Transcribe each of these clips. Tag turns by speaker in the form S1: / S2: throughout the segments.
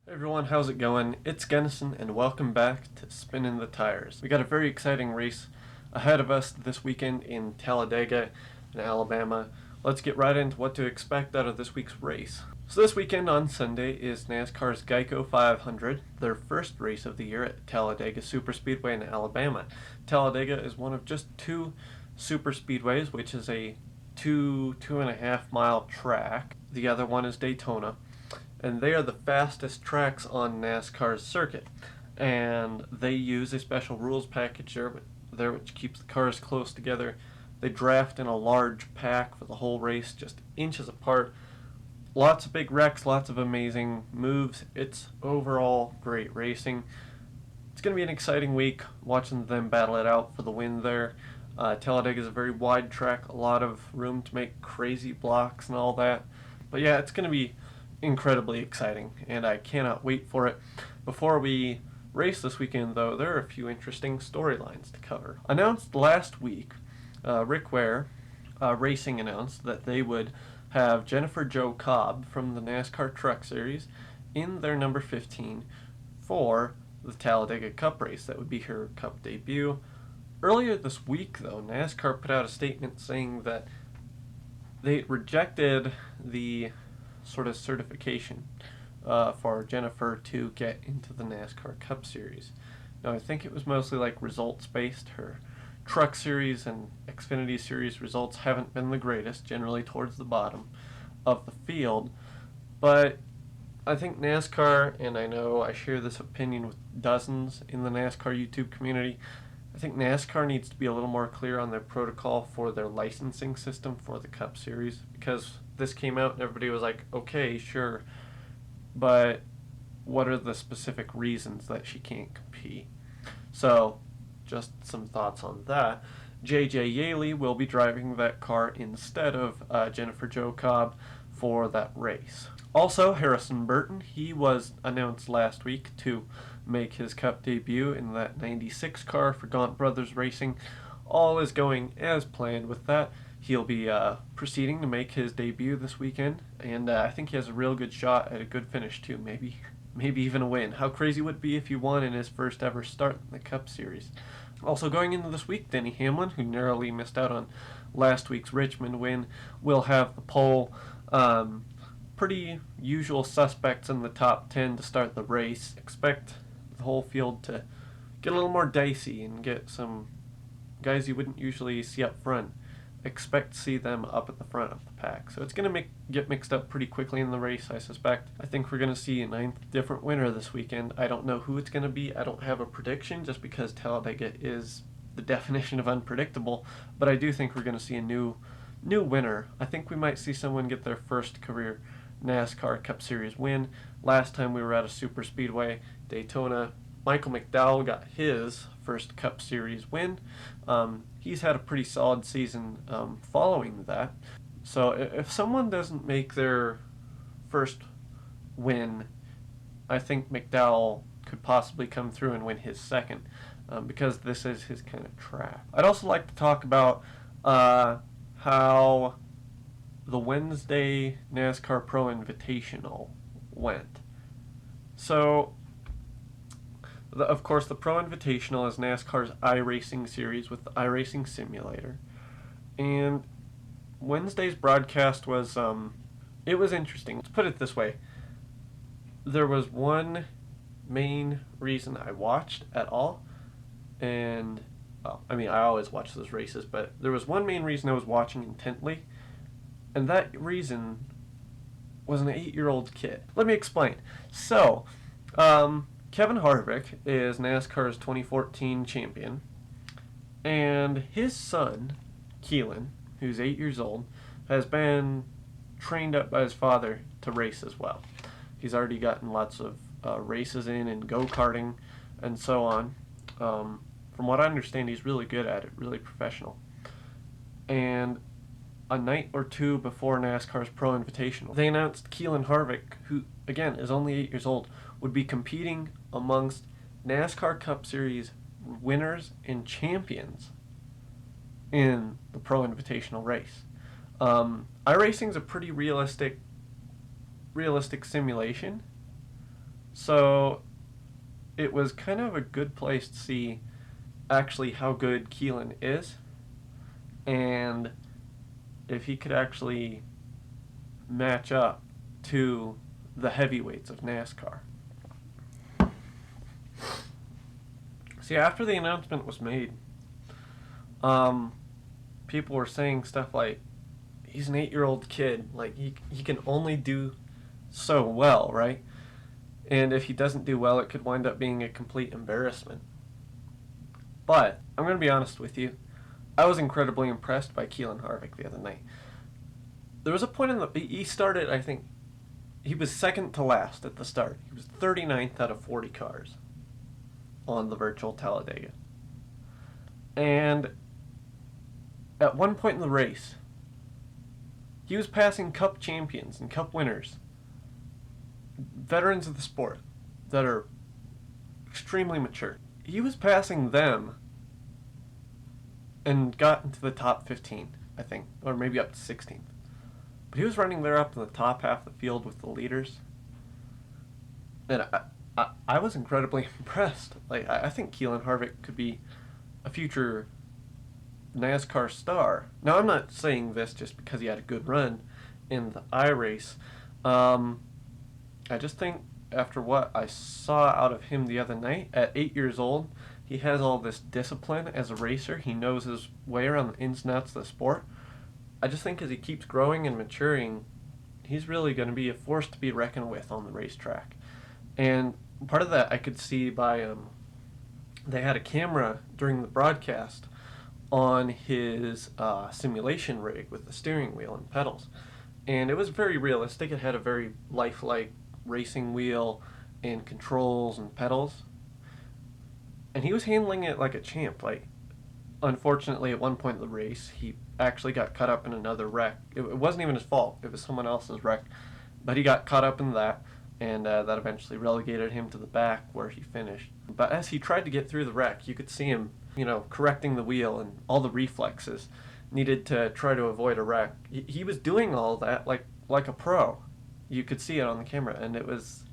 S1: Hey everyone, how's it going? It's Gunnison and welcome back to Spinning the Tires. We got a very exciting race ahead of us this weekend in Talladega in Alabama. Let's get right into what to expect out of this week's race. So this weekend on Sunday is NASCAR's Geico 500, their first race of the year at Talladega Superspeedway in Alabama. Talladega is one of just two superspeedways, which is a 2.5 mile track. The other one is Daytona. And they are the fastest tracks on NASCAR's circuit. And they use a special rules package there which keeps the cars close together. They draft in a large pack for the whole race, just inches apart. Lots of big wrecks, lots of amazing moves. It's overall great racing. It's going to be an exciting week watching them battle it out for the win there. Talladega is a very wide track, a lot of room to make crazy blocks and all that. But yeah, it's going to be incredibly exciting, and I cannot wait for it. Before we race this weekend, though, there are a few interesting storylines to cover. Announced last week, Rick Ware Racing announced that they would have Jennifer Jo Cobb from the NASCAR Truck Series in their number 15 for the Talladega Cup race. That would be her Cup debut. Earlier this week, though, NASCAR put out a statement saying that they rejected the sort of certification for Jennifer to get into the NASCAR Cup Series. Now, I think it was mostly like results based. Her Truck Series and Xfinity Series results haven't been the greatest, generally towards the bottom of the field. But I think NASCAR, and I know I share this opinion with dozens in the NASCAR YouTube community, I think NASCAR needs to be a little more clear on their protocol for their licensing system for the Cup Series, because this came out and everybody was like, okay, sure, but what are the specific reasons that she can't compete? So, just some thoughts on that. J.J. Yaley will be driving that car instead of Jennifer Jo Cobb for that race. Also, Harrison Burton, he was announced last week to make his Cup debut in that 96 car for Gaunt Brothers Racing. All is going as planned with that. He'll be proceeding to make his debut this weekend, and I think he has a real good shot at a good finish too, maybe even a win. How crazy would it be if he won in his first ever start in the Cup Series? Also going into this week, Denny Hamlin, who narrowly missed out on last week's Richmond win, will have the pole. Pretty usual suspects in the top 10 to start the race. Expect the whole field to get a little more dicey and get some guys you wouldn't usually see up front. Expect to see them up at the front of the pack. So it's going to get mixed up pretty quickly in the race, I suspect. I think we're going to see a ninth different winner this weekend. I don't know who it's going to be. I don't have a prediction just because Talladega is the definition of unpredictable. But I do think we're going to see a new winner. I think we might see someone get their first career NASCAR Cup Series win. Last time we were at a super speedway, Daytona, Michael McDowell got his first Cup Series win. He's had a pretty solid season following that. So if someone doesn't make their first win, I think McDowell could possibly come through and win his second, because this is his kind of track. I'd also like to talk about how the Wednesday NASCAR Pro Invitational went. So, of course, the Pro Invitational is NASCAR's iRacing series with the iRacing simulator. And Wednesday's broadcast was, it was interesting. Let's put it this way. There was one main reason I watched at all, and, well, I mean, I always watch those races, but there was one main reason I was watching intently, and that reason was an 8-year-old kid. Let me explain. So, Kelan Harvick is NASCAR's 2014 champion, and his son, Keelan, who's 8 years old, has been trained up by his father to race as well. He's already gotten lots of races in go-karting and so on. From what I understand, he's really good at it, really professional. And a night or two before NASCAR's Pro Invitational, they announced Kelan Harvick, who, again, is only 8 years old, would be competing amongst NASCAR Cup Series winners and champions in the Pro Invitational race. iRacing is a pretty realistic simulation, So it was kind of a good place to see actually how good Keelan is, and if he could actually match up to the heavyweights of NASCAR. See, after the announcement was made, people were saying stuff like, he's an 8-year-old kid, like he can only do so well, right? And if he doesn't do well, it could wind up being a complete embarrassment. But I'm going to be honest with you, I was incredibly impressed by Kelan Harvick the other night. There was a point in he started, I think, he was second to last at the start. He was 39th out of 40 cars on the virtual Talladega. And at one point in the race, he was passing Cup champions and Cup winners, veterans of the sport that are extremely mature. He was passing them and got into the top 15, I think, or maybe up to 16th. But he was running there up in the top half of the field with the leaders. And I was incredibly impressed. Like, I think Kelan Harvick could be a future NASCAR star. Now, I'm not saying this just because he had a good run in the iRace. I just think after what I saw out of him the other night, at 8 years old, he has all this discipline as a racer. He knows his way around the ins and outs of the sport. I just think as he keeps growing and maturing, he's really going to be a force to be reckoned with on the racetrack. And part of that I could see by they had a camera during the broadcast on his simulation rig with the steering wheel and pedals. And it was very realistic. It had a very lifelike racing wheel and controls and pedals. And he was handling it like a champ. Like, unfortunately, at one point in the race, he actually got caught up in another wreck. It wasn't even his fault. It was someone else's wreck. But he got caught up in that, and that eventually relegated him to the back where he finished. But as he tried to get through the wreck, you could see him, correcting the wheel and all the reflexes needed to try to avoid a wreck. He was doing all that like a pro. You could see it on the camera, and it was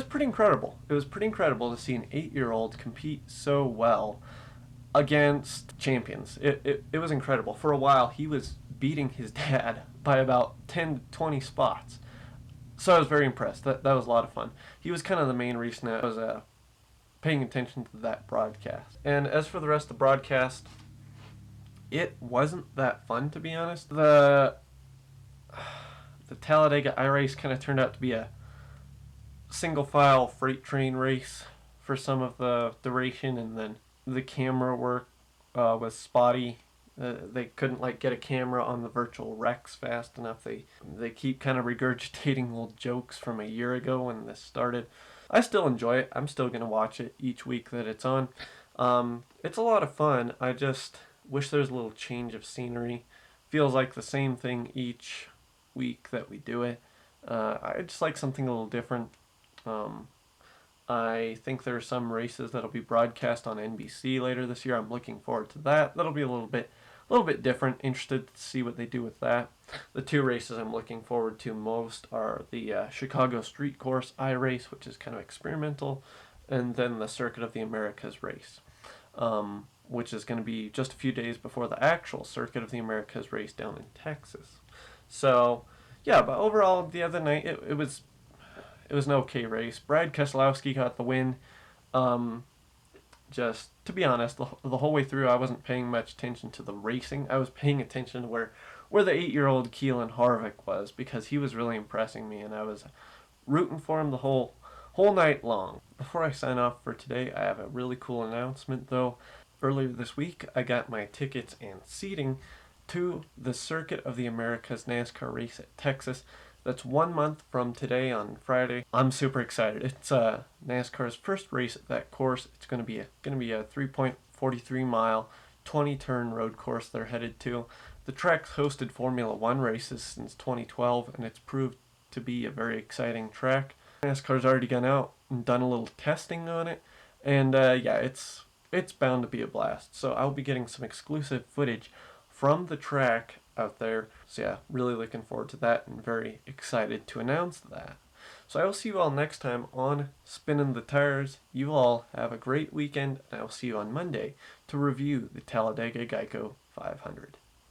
S1: pretty incredible. It was pretty incredible to see an 8-year-old compete so well against champions. It was incredible. For a while, he was beating his dad by about 10 to 20 spots. So I was very impressed. That was a lot of fun. He was kind of the main reason I was paying attention to that broadcast. And as for the rest of the broadcast, it wasn't that fun, to be honest. The Talladega iRace kind of turned out to be a single file freight train race for some of the duration, and then the camera work was spotty. They couldn't get a camera on the virtual wrecks fast enough. They keep kind of regurgitating old jokes from a year ago when this started. I still enjoy it. I'm still gonna watch it each week that it's on. It's a lot of fun. I just wish there's a little change of scenery. Feels like the same thing each week that we do it. I just like something a little different. I think there are some races that'll be broadcast on NBC later this year. I'm looking forward to that. That'll be a little bit different. Interested to see what they do with that. The two races I'm looking forward to most are the Chicago Street Course iRace, which is kind of experimental, and then the Circuit of the Americas race, which is going to be just a few days before the actual Circuit of the Americas race down in Texas. So, yeah, but overall, the other night, it was an okay race. Brad Keselowski got the win. Just, to be honest, the whole way through, I wasn't paying much attention to the racing. I was paying attention to where the 8-year-old Kelan Harvick was, because he was really impressing me, and I was rooting for him the whole night long. Before I sign off for today, I have a really cool announcement, though. Earlier this week, I got my tickets and seating to the Circuit of the Americas NASCAR race at Texas. That's 1 month from today on Friday. I'm super excited. It's NASCAR's first race at that course. It's going to be a 3.43 mile, 20-turn road course they're headed to. The track's hosted Formula One races since 2012, and it's proved to be a very exciting track. NASCAR's already gone out and done a little testing on it, and it's bound to be a blast. So I'll be getting some exclusive footage from the track out there. So yeah, really looking forward to that and very excited to announce that. So I will see you all next time on Spinning the Tires. You all have a great weekend, and I will see you on Monday to review the Talladega Geico 500.